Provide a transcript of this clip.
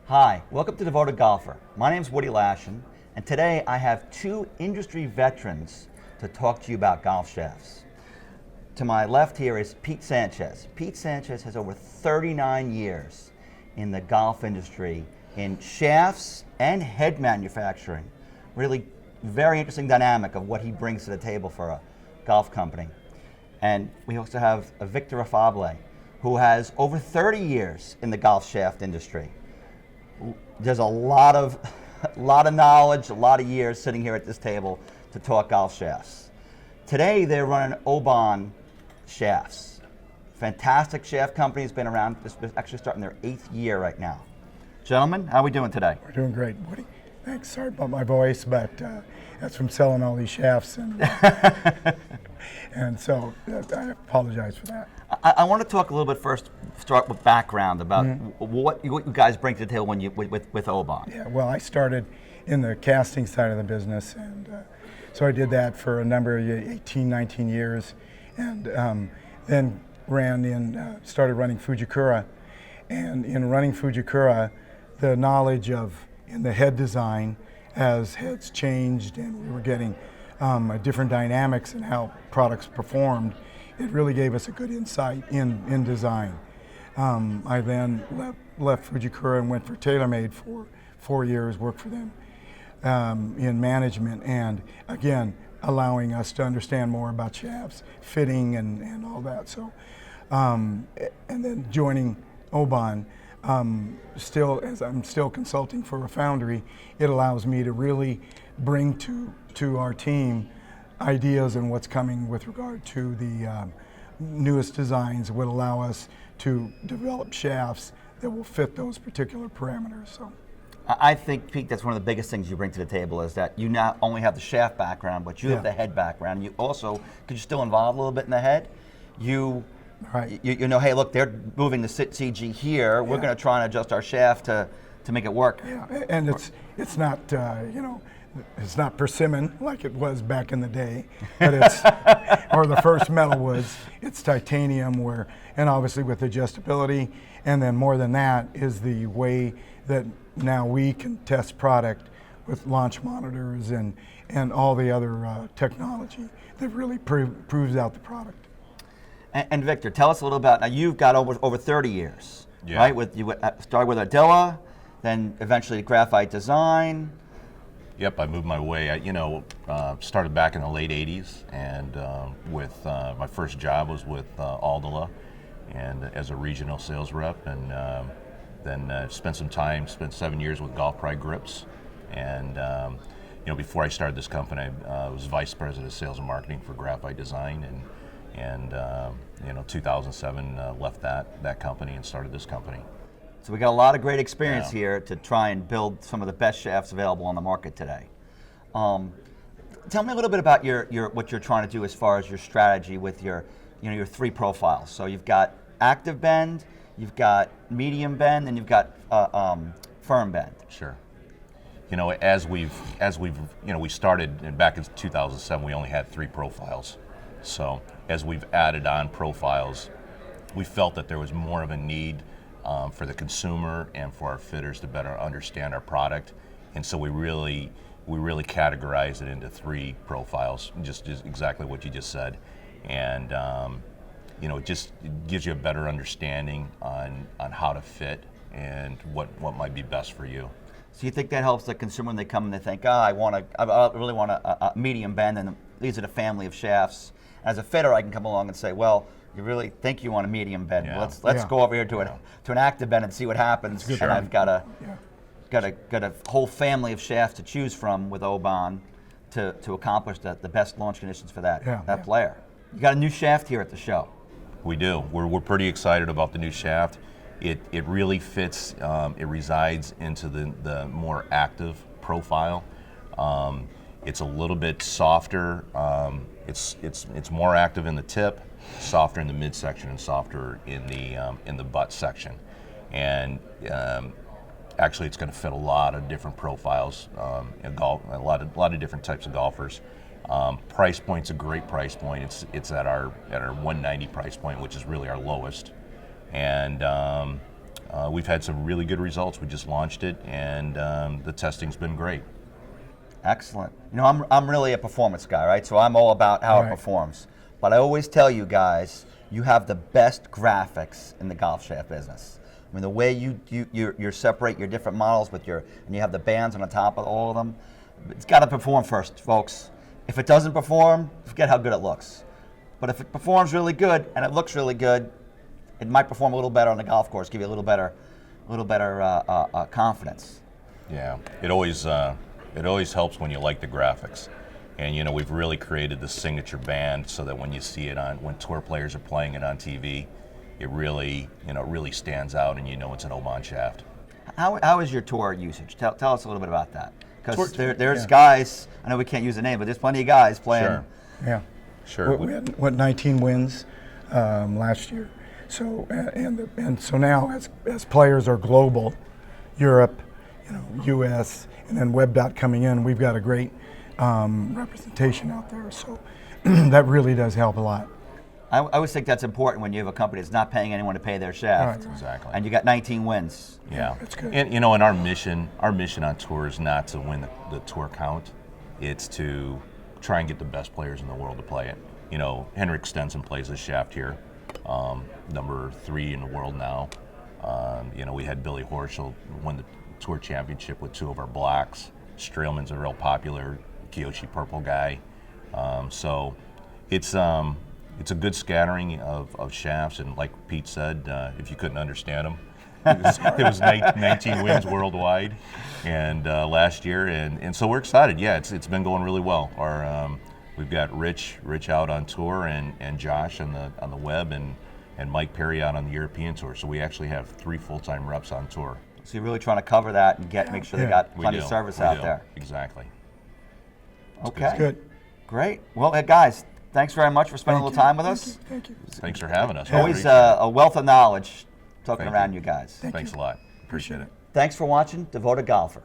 Hi, welcome to Devoted Golfer. My name is Woody Lashen, and today I have two industry veterans to talk to you about golf shafts. To my left here is Pete Sanchez. Pete Sanchez has over 39 years in the golf industry in shafts and head manufacturing. Really very interesting dynamic of what he brings to the table for a golf company. And we also have Victor Afable, who has over 30 years in the golf shaft industry. There's a lot of knowledge, a lot of years sitting here at this table to talk golf shafts. Today they're running Oban shafts. Fantastic shaft company, has been around, it's actually starting their 8th year right now. Gentlemen, how are we doing today? We're doing great, Woody. Thanks. Sorry about my voice, but that's from selling all these shafts, and so I apologize for that. I want to talk a little bit first, start with background about what you guys bring to the table when you with Oban. Yeah, well, I started in the casting side of the business, and so I did that for a number of 18, 19 years, and then started running Fujikura, and in running Fujikura, the knowledge of in the head design as heads changed and we were getting different dynamics in how products performed, it really gave us a good insight in design. I then left Fujikura and went for TaylorMade for 4 years, worked for them in management, and again, allowing us to understand more about shafts, fitting and all that. So, and then joining Oban, as I'm still consulting for a foundry, it allows me to really bring to our team ideas and what's coming with regard to the newest designs would allow us to develop shafts that will fit those particular parameters. So, I think, Pete, that's one of the biggest things you bring to the table is that you not only have the shaft background, but you have the head background. You also, because you're still involved a little bit in the head, you know, hey, look, they're moving the CG here. We're going to try and adjust our shaft to make it work. Yeah, and it's not it's not persimmon like it was back in the day, but it's or the first metal was. It's titanium, and obviously with adjustability, and then more than that is the way that now we can test product with launch monitors and all the other technology that really proves out the product. And Victor, tell us a little about, now you've got over 30 years, right? You started with Ardilla, then eventually Graphite Design. Yep, I moved my way. I started back in the late 80s, and with my first job was with Ardilla, and as a regional sales rep, and then spent 7 years with Golf Pride Grips, and before I started this company, I was vice president of sales and marketing for Graphite Design, and 2007 left that company and started this company. So we got a lot of great experience here to try and build some of the best shafts available on the market today. Tell me a little bit about what you're trying to do as far as your strategy with your 3 profiles. So you've got active bend, you've got medium bend, and you've got firm bend. Sure. As we started back in 2007, we only had 3 profiles. So as we've added on profiles, we felt that there was more of a need for the consumer and for our fitters to better understand our product, and so we really categorized it into 3 profiles, just exactly what you just said, and it just gives you a better understanding on how to fit and what might be best for you. So you think that helps the consumer when they come and they think, I really want a medium bend, and these are the family of shafts. As a fitter, I can come along and say, well, you really think you want a medium bend? Yeah. Let's go over here to an active bend and see what happens. And I've got a whole family of shafts to choose from with Oban to accomplish the best launch conditions for that player. You got a new shaft here at the show. We do. We're pretty excited about the new shaft. It really fits. It resides into the more active profile. It's a little bit softer. It's more active in the tip, softer in the midsection, and softer in the butt section. And actually, it's going to fit a lot of different profiles, a lot of different types of golfers. Price point's a great price point. It's at our 190 price point, which is really our lowest. And we've had some really good results. We just launched it, and the testing's been great. Excellent. You know, I'm really a performance guy, right? So I'm all about how it performs. But I always tell you guys, you have the best graphics in the golf shaft business. I mean, the way you separate your different models with and you have the bands on the top of all of them, it's got to perform first, folks. If it doesn't perform, forget how good it looks. But if it performs really good and it looks really good, it might perform a little better on the golf course, give you a little better confidence. Yeah, it always helps when you like the graphics. And you know, we've really created the signature band so that when you see it when tour players are playing it on TV, it really, really stands out, and you know it's an Oban shaft. How is your tour usage? Tell us a little bit about that. Because there's guys, I know we can't use a name, but there's plenty of guys playing. Sure. Yeah. Sure. We had 19 wins last year. So and so now as players are global, Europe, U.S. and then Web coming in, we've got a great representation out there. So that really does help a lot. I always think that's important when you have a company that's not paying anyone to pay their shaft. Right. Exactly. And you got 19 wins. Yeah. That's good. And and our mission on tour is not to win the tour count. It's to try and get the best players in the world to play it. You know, Henrik Stenson plays this shaft here, number 3 in the world now. We had Billy Horschel win the tour championship with 2 of our blacks. Streelman's a real popular Kyoshi purple guy. So it's a good scattering of shafts, and like Pete said, if you couldn't understand them, it was 19 wins worldwide, and last year, and so we're excited. Yeah, it's been going really well. We've got Rich out on tour, and Josh on the web, and Mike Perry out on the European tour. So we actually have 3 full-time reps on tour. So you're really trying to cover that and make sure they got plenty of service out there. Exactly. Okay. That's good. Great. Well, guys, thanks very much for spending a little time with us. Thank you. Thanks for having us. Always a wealth of knowledge talking around you guys. Thanks a lot. Appreciate it. Thanks for watching Devoted Golfer.